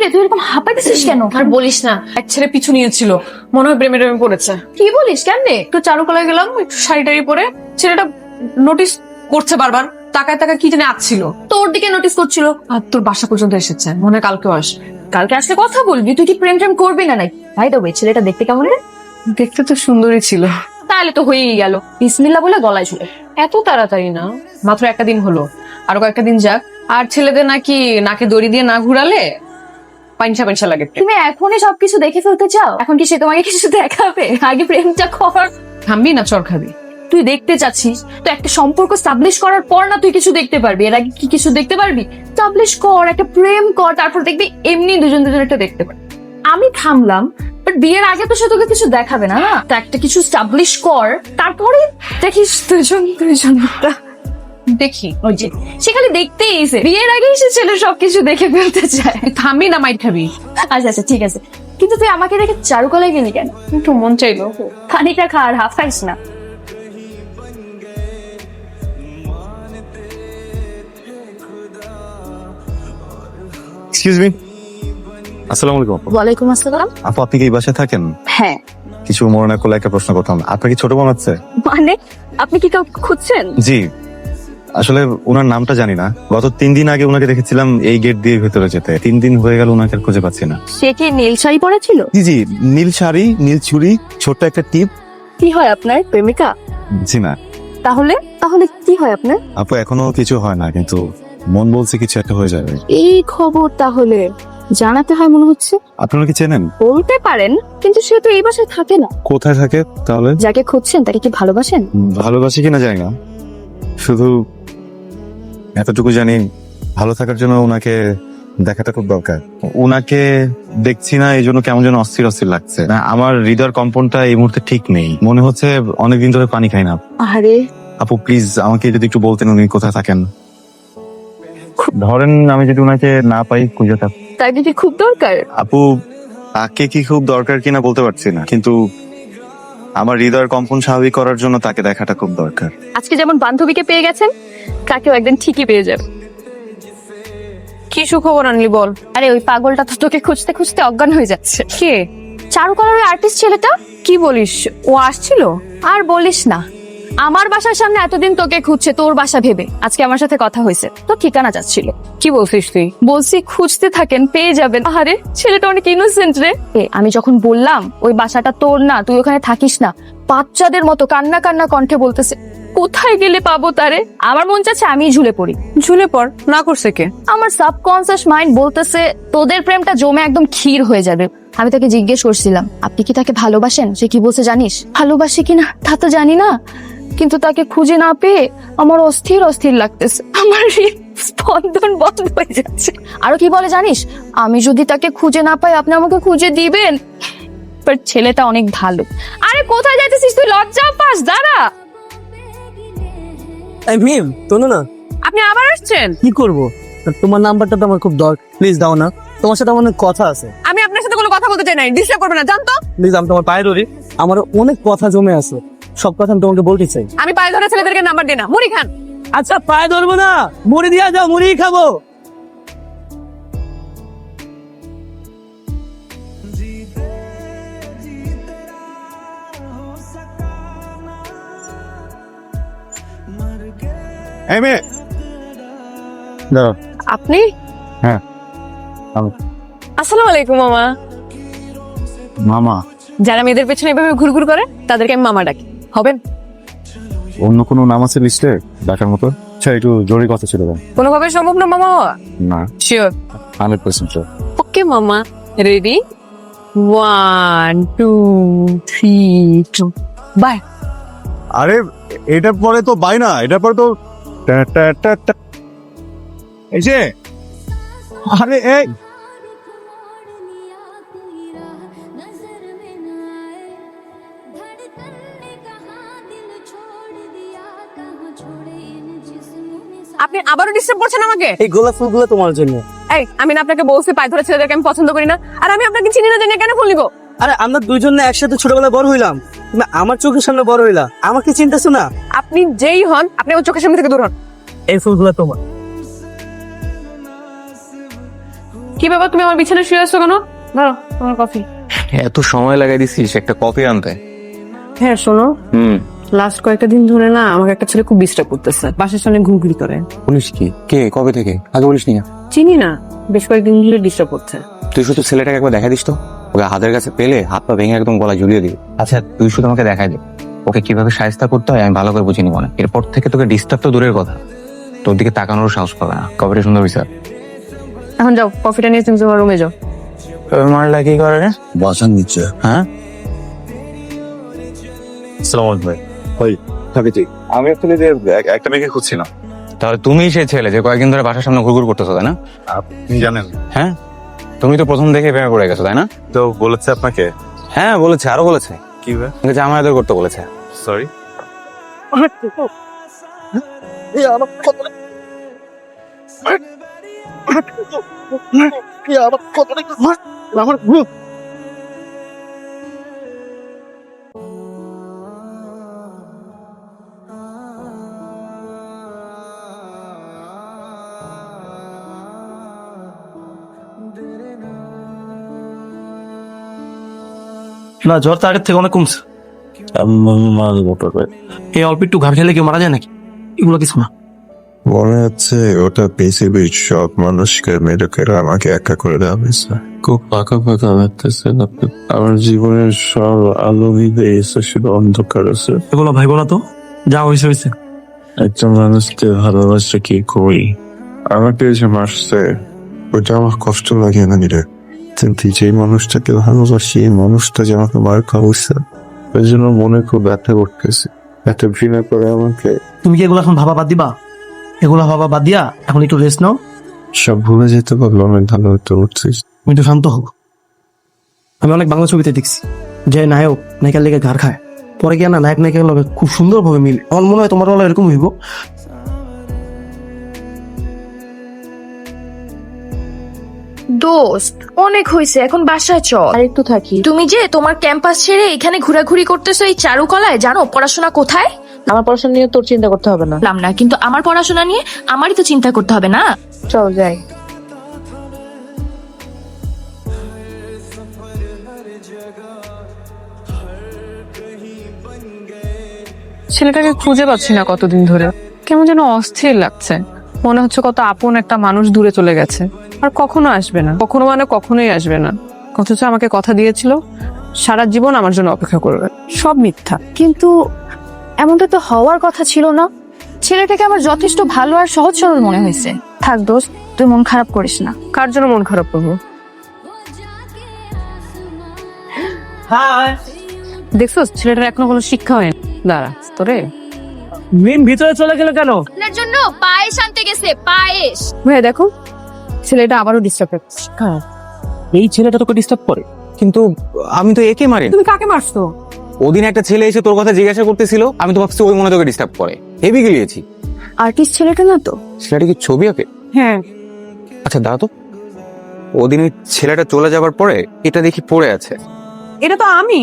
রে তুই এরকম হাঁপাইতেছিস কেন? আর বলিস না, এক ছেলে পিছু নিয়েছিল, মনে হয় প্রেমে টেমে পড়েছে। কি বলিস? কেমনে? একটু চারুকলায় গেলাম, একটু শাড়ি টাড়ি পরে ছেলেটা নোটিস করছে বারবার, তাকায় তাকায় কি জানি আসছিল, তোর দিকে নোটিস করছিল? আর তোর বাসা পর্যন্ত এসেছে, মনে হয় কালকেও আসবে। কালকে আসলে কথা বলবি। তুই কি প্রেম টেম করবি না নাকি? ভাই দেবে ছেলেটা দেখতে কেমন রে? দেখতে তো সুন্দরই ছিল। তাহলে তো হয়েই গেল। বিসমিল্লাহ বলে গলায় ঝুলে। এত তাড়াতাড়ি না, মাত্র একটা দিন হলো, আরো কয়েকটা দিন যাক। আর ছেলেদের নাকি নাকে দড়ি দিয়ে না ঘুরালে পাইনসা পাইনসা লাগে। তুমি এখনই সবকিছু দেখে ফেলতে চাও? এখন কি সে তোমাকে কিছু দেখাবে? আগে প্রেমটা কর। থামবি না চর খাবি? তুই দেখতে চাচ্ছিস তো একটা সম্পর্ক স্টাবলিশ করার পর না তুই কিছু দেখতে পারবি? এর আগে কি কিছু দেখতে পারবি? স্টাবলিশ কর, একটা প্রেম কর, তারপর দেখবি এমনি দুজন একটা দেখতে পারবি। আমি থামলাম, বাট বিয়ের আগে তো সে তোকে কিছু দেখাবে না না। তো একটা কিছু স্টাবলিশ কর, তারপরে দেখিস দুজন একটা দেখি। ওই যে সে খালি দেখতেই এসে, বিয়ের আগেই সে ছেলে সবকিছু দেখে ফেলতে চায়। থামবি না মাইর খাবি? আচ্ছা আচ্ছা ঠিক আছে, কিন্তু তুই আমাকে দেখে চারুকলায় গেলি কেন? একটু মন চাইলো। খানিকটা খা আর হাফ খাইস না। এক্সকিউজ মি, আসসালামু আলাইকুম। ওয়ালাইকুম আসসালাম। আপু, আপনি কি এই বাসায় থাকেন? হ্যাঁ। কিছু মনে না করলে একটা প্রশ্ন করতাম। আপনার কি ছোট বোন আছে? মানে আপনি কি কাউকে খুঁজছেন? জি, আসলে ওনার নামটা জানি না। গত 3 দিন আগে ওনাকে দেখেছিলাম এই গেট দিয়ে ভেতরে যেতে। 3 দিন হয়ে গেল ওনাকে আর খুঁজে পাচ্ছি না। সে কি নীল শাড়ি পরা ছিল? জি জি, নীল শাড়ি, নীল চুড়ি, ছোট্ট একটা টিপ। কি হয় আপনার প্রেমিকা? জি না তাহলে তাহলে কি হয় আপনার? আপু, এখনো কিছু হয় না, কিন্তু মন বলছে কিছু একটা হয়ে যাবে। এই খবর তাহলে জানাতে হয় মনে হচ্ছে। আপনারা কি চেনেন? বলতে পারেন, কিন্তু সে তো এই বাসায় থাকে না। কোথায় থাকে তাহলে? যাকে খুঁজছেন তাকে কি ভালোবাসেন? ভালোবাসি কিনা জানি না, শুধু এতটুকু জানি ভালো থাকার জন্য ওনাকে দেখাটা খুব দরকার। ওনাকে দেখছি না, এই জন্য কেমন যেন অস্থির অস্থির লাগছে। না, আমার হৃদয়ের কম্পনটা এই মুহূর্তে ঠিক নেই। মনে হচ্ছে অনেকদিন ধরে পানি খাই না। আরে আপু প্লিজ আমাকে যদি একটু বলতেন উনি কোথায় থাকেন। ধরেন আমি যদি ওনাকে না পাই, খুঁজে থাক। তাকে কি খুব দরকার? আপু, তাকে কি খুব দরকার কিনা বলতে পারছি না, কিন্তু আমার হৃদয়ের কম্পন স্বাভাবিক করার জন্য তাকে দেখাটা খুব দরকার। আজকে যেমন বান্ধবীকে পেয়ে গেছেন, কাকেও একদিন ঠিকই পেয়ে যাবে। কি সুখবর আনলি বল? আরে ওই পাগলটা তো তোকে খুঁজতে খুঁজতে অজ্ঞান হয়ে যাচ্ছে। কে? চারুকলার ওই আর্টিস্ট ছেলেটা। কি বলিস? ও আসছিল? আর বলিস না, আমার বাসার সামনে এতদিন তোকে খুঁজছে তোর বাসা ভেবে। আজকে আমার সাথে কথা হয়েছে, তো ঠিকানা চাচ্ছিল। কি বলছিস তুই? বলছি খুঁজতে থাকেন, পেয়ে যাবেন। আরে ছেলেটা অনেক ইনোসেন্ট রে। আমি যখন বললাম ওই বাসাটা তোর না, তুই ওখানে থাকিস না, বাচ্চাদের মতো কান্না কান্না কণ্ঠে বলতেছে কোথায় গেলে পাবো তারে। আমার মন চাচ্ছে আমি ঝুলে পড়ি। ঝুলে পড়, না করছে কে? আমার সাবকনসিয়াস মাইন্ড বলতেছে তোদের প্রেমটা জমে একদম ক্ষীর হয়ে যাবে। আমি তাকে জিজ্ঞেস করছিলাম আপনি কি তাকে ভালোবাসেন? সে কি বলছে জানিস? ভালোবাসি কিনা তা তো জানি না, কিন্তু তাকে খুঁজে না পেয়ে আমার অস্থির অস্থির লাগতেছে। আমার স্পন্দন বন্ধ হয়ে যাচ্ছে। আরো কি বলে জানিস? আমি যদি তাকে খুঁজে না পাই আপনি আমাকে খুঁজে দিবেন। বাট ছেলেটা অনেক ভালো। আরে কোথায় যাইতেছিস তুই? লজ্জা পাস, দাঁড়া। এই মিম, শোনো না। আপনি আবার আসছেন? কি করব? তোমার নাম্বারটা তো আমার খুব দরকার, প্লিজ দাও না। তোমার সাথে আমার অনেক কথা আছে। আমি আপনার সাথে কোনো কথা বলতে চাই না, ডিস্টার্ব করবে না, জান তো। প্লিজ, আমি তোমার পায়ে ধরি, আমার অনেক কথা জমে আছে, সব কথা আমি তোমাকে বলতে চাই। আমি পায়ে ধরে ছেলেদেরকে নাম্বার দিই না, মুড়ি খান। আচ্ছা পায়ে ধরবো না, মুড়ি দিয়া যাও, মুড়ি খাবো। এই মেয়ে, দাঁড়াও। আপনি? হ্যাঁ আমি। আসসালামু আলাইকুম মামা। মামা? যারা মেয়েদের পেছনে এভাবে ঘুরঘুর করে তাদেরকে আমি মামা ডাকি, হবেন? অন্য কোনো নাম আছে লিস্টে ডাকার মতো? আচ্ছা একটু জরুরি কথা ছিল। কোনোভাবে সম্ভব না মামা হওয়া? না, শিওর? 100% sure। ওকে মামা, রেডি? 1 2 3 বাই। আরে এটার পরে তো বাই না, এটার পরে তো এই যে, আরে এই আপনি আবারও ডিস্টার্ব করছেন আমাকে। এই গোলাপ ফুলগুলো তোমার জন্য। এই আমি না আপনাকে বলছি পায়ে ধরে ছেলেদেরকে আমি পছন্দ করি না, আর আমি আপনাকে চিনি না জানি কেন ফুল নিব? আরে আমরা দুইজন না একসাথে ছোটবেলায় বড় হইলাম, তুমি আমার চোখের সামনে বড় হইলা, আমাকে চিন্তাছো না? আপনি যেই হন, আপনি আমার চোখের সামনে থেকে দূর হন। এই ফুলগুলো তোমার। কি ব্যাপার, তুমি আমার বিছানায় শুয়ে আসছো কেন? ধরো তোমার কফি। এত সময় লাগাই দিছিস একটা কফি আনতে? হ্যাঁ শোনো, লাস্ট কয়েকটা দিন ধরে না আমাকে একটা ছেলে খুব ডিস্টার্ব করতেছে, বাসার সামনে ঘুরঘুরি করে। বলিস কি? কে? কবে থেকে? আগে বলিস নি? চিনি না, বেশ কয়েকদিন ধরে ডিস্টার্ব করছে। তুই শুধু ছেলেটাকে একবার দেখা দিস তো, ওকে হাতের কাছে পেলে হাত পা ভেঙে একদম গলা ঝুলিয়ে দিবি। আচ্ছা তুই শুধু আমাকে দেখাই দে, ওকে কিভাবে সাহায্য করতে হয় আমি ভালো করে বুঝিনি মনে। এরপর থেকে তোকে ডিস্টার্ব তো দূরের কথা, তোর দিকে তাকানোর সাহস পাবে না। কফিটা সুন্দর বিচার। এখন যাও, কফিটা নিয়ে তুমি তোমার রুমে যাও। মারলা কি করে রে? বাসন নিচ্ছে। হ্যাঁ আসসালামু আলাইকুম ভাই। থাকে ঠিক। আমি আসলে যে একটা মেয়েকে খুঁজছিলাম। তাহলে তুমি সেই ছেলে যে কয়েকদিন ধরে বাসার সামনে ঘুরঘুর করতেছো, তাই না? আপনি জানেন? হ্যাঁ, তুমি তো প্রথম দেখে প্রেমে পড়ে গেছো, তাই না? তো বলেছে আপনাকে? হ্যাঁ বলেছে, আরো বলেছে কি ভাই? যে আমার আদর করতে বলেছে। সরি। না, জ্বর তো আগের থেকে অনেক কমছে। এই অল্প একটু ঘাট খেলে কেউ মারা যায় নাকি? এগুলো কিছু না। মনে হচ্ছে ওটা পৃথিবীর সব মানুষকে মেরে করে আমাকে একা করে দেওয়া হয়েছে। খুব ফাঁকা ফাঁকা লাগতেছে। আমার জীবনের সব আলো নিভে এসে শুধু অন্ধকার আছে। এগুলো ভাইবো না তো, যা হয়েছে হয়েছে। একটা মানুষকে ভালোবাসা কি করি? আমাকে যে মারছে ওটা আমার কষ্ট লাগে না রে, কিন্তু যে মানুষটাকে ভালোবাসি এই মানুষটা যে আমাকে মার খাওয়াচ্ছে ওই জন্য মনে খুব ব্যথা করতেছে। এত ঘৃণা করে আমাকে। তুমি কি এগুলো এখন ভাবা বাদ দিবা? এগুলো ভাবা বাদ দিয়া এখন একটু রেস্ট নাও। সব ভুলে যেতে পারলো অনেক ভালো হতে উঠছিস। তুমি একটু শান্ত হোক। আমি অনেক বাংলা ছবিতে দেখছি যে নায়ক নায়িকার লেগে ঘাড় খায়, পরে গিয়ে না নায়ক নায়িকার লগে খুব সুন্দর ভাবে মিলে। আমার মনে হয় তোমার বেলা এরকম হইব। দোস্ত অনেক হয়েছে, এখন বাসায় চল। আর একটু থাকি। তুমি যে তোমার ক্যাম্পাস ছেড়ে এখানে ঘোরাঘুরি করতেছো এই চারুকলায়, জানো পড়াশোনা কোথায়? আমার পড়াশোনা নিয়ে তোর চিন্তা করতে হবে না। বললাম না, কিন্তু আমার পড়াশোনা নিয়ে আমারই তো চিন্তা করতে হবে না? চল যাই। ছেলেটাকে খুঁজে পাচ্ছি না কতদিন ধরে, কেমন যেন অস্থির লাগছে। মনে হচ্ছে কত আপন একটা মানুষ দূরে চলে গেছে, আর কখনো আসবে না। কখনো মানে কখনোই আসবে না। অথচ আমাকে কথা দিয়েছিল সারা জীবন আমার জন্য অপেক্ষা করবে। সব মিথ্যা। কিন্তু এমনটা তো হওয়ার কথা ছিল না। ছেলেটাকে আমার যথেষ্ট ভালো আর সহজ সরল মনে হয়েছে। থাক দোস্ত, তুই মন খারাপ করিস না। কার জন্য মন খারাপ করবো? দেখছো ছেলেটার এখনো কোনো শিক্ষা হয়নি। দাঁড়া তোরে। মেন ভিতরে চলে গেল কেন? আপনার জন্য পায়েস আনতে গেছে, পায়েস। ভাইয়া দেখো, ছেলেটা আবারও ডিস্টার্ব করছে। এই ছেলেটা তোকে ডিস্টার্ব করে? কিন্তু আমি তো একে মারি। তুমি কাকে মারছো? ওদিন একটা ছেলে এসে তোর কথা জিজ্ঞাসা করতেছিল, আমি তো ভাবছি ওই মনে তোকে ডিস্টার্ব করে। হেভি গিলিয়েছি। আর্টিস্ট ছেলেটা না তো? ছেলেটা কি ছবি আঁকে? হ্যাঁ। আচ্ছা দাঁড়া তো, ওদিন ওই ছেলেটা চলে যাবার পরে এটা দেখি পড়ে আছে। এটা তো আমি।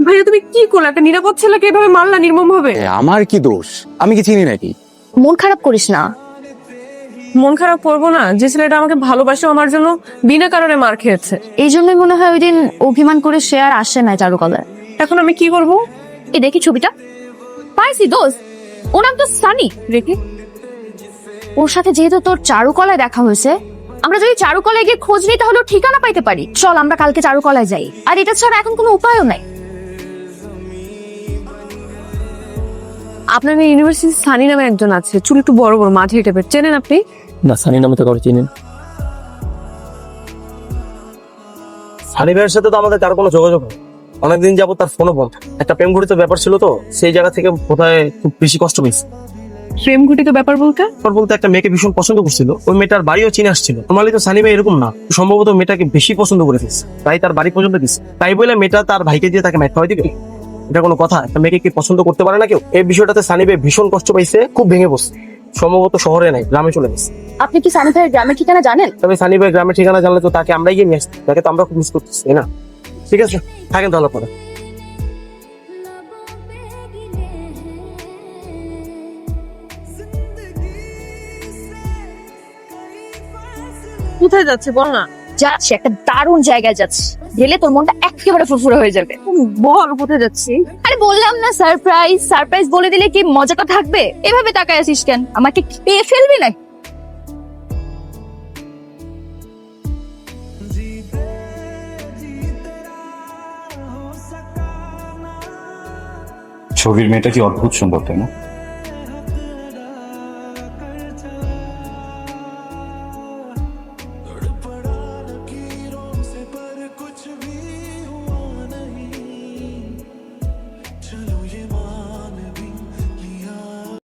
ভাইয়া তুমি কি করলে? একটা নিরাপদ ছেলেকে এভাবে মারলা নির্মম ভাবে। আমার কি দোষ? আমি কি চিনি নাকি? মন খারাপ করিস না। মন খারাপ করবো না? যে ছেলেটা আমাকে ভালোবাসে আমার জন্য বিনা কারণে মার খেয়েছে। এই জন্যই মনে হয় ওই দিন অভিমান করে সে আর আসে না চারুকলায়। এখন আমি কি করব? এই দেখি ছবিটা পাইছি দোস্ত, ও নাম তো সানি। দেখি। ওর সাথে যেহেতু তোর চারুকলায় দেখা হয়েছে, আমরা যদি চারুকলায় গিয়ে খোঁজ নিই তাহলে ঠিকানা পাইতে পারি। চল আমরা কালকে চারুকলায় যাই। আর এটা ছাড়া এখন কোনো উপায়ও নাই। আপনার ইউনিভার্সিটি সানি নামে একজন আছে, চুল একটু বড় বড় মাঝে টাইপের, চেনেন আপনি? না, সানি নামে তো কারো চিনি। সানি ভাইয়ের সাথে তো আমাদের কারো কোনো যোগাযোগ নেই। অনেকদিন যাবো তার ফোনও বন্ধ। একটা প্রেম ঘটিত ব্যাপার ছিল তো, সেই জায়গা থেকে কোথায় খুব বেশি কষ্ট পেয়েছি। প্রেম ঘটিত ব্যাপার বলতে? তারপর বলতে একটা মেয়েকে ভীষণ পছন্দ করছিল, ওই মেয়েটার বাড়িও চিনে আসছিল। নর্মালি তো সানি ভাই এরকম না, সম্ভবত মেয়েটাকে বেশি পছন্দ করে ফেলছে, তাই তার বাড়ি পর্যন্ত দিচ্ছে। তাই বলে মেয়েটা তার ভাইকে দিয়ে তাকে ম্যাট খাওয়াই দিবে? এটা কোনো কথা? একটা মেয়েকে কি পছন্দ করতে পারে না কেউ? এই বিষয়টাতে সানি ভাই ভীষণ কষ্ট পাইছে, খুব ভেঙে বসছে। সম্ভবত শহরে নাই, গ্রামে চলে গেছে। আপনি কি সানি ভাইয়ের গ্রামের ঠিকানা জানেন? তবে সানি ভাই গ্রামের ঠিকানা জানলে তো তাকে আমরাই গিয়ে নিয়ে আসছি, তাকে তো আমরা খুব মিস করতেছি, তাই না? ঠিক আছে, থাকেন তাহলে পরে। কোথায় যাচ্ছে বল না। যাচ্ছি, একটা দারুণ জায়গায় যাচ্ছি, গেলে তোর মনটা একেবারে ফুরফুরে হয়ে যাবে। বল কোথায় যাচ্ছি? আরে বললাম না সারপ্রাইজ, সারপ্রাইজ বলে দিলে কি মজাটা থাকবে? এভাবে তাকায় আছিস কেন? আমাকে পেয়ে ফেলবি না? ছবির মেয়েটা কি অদ্ভুত সুন্দর, তাই না?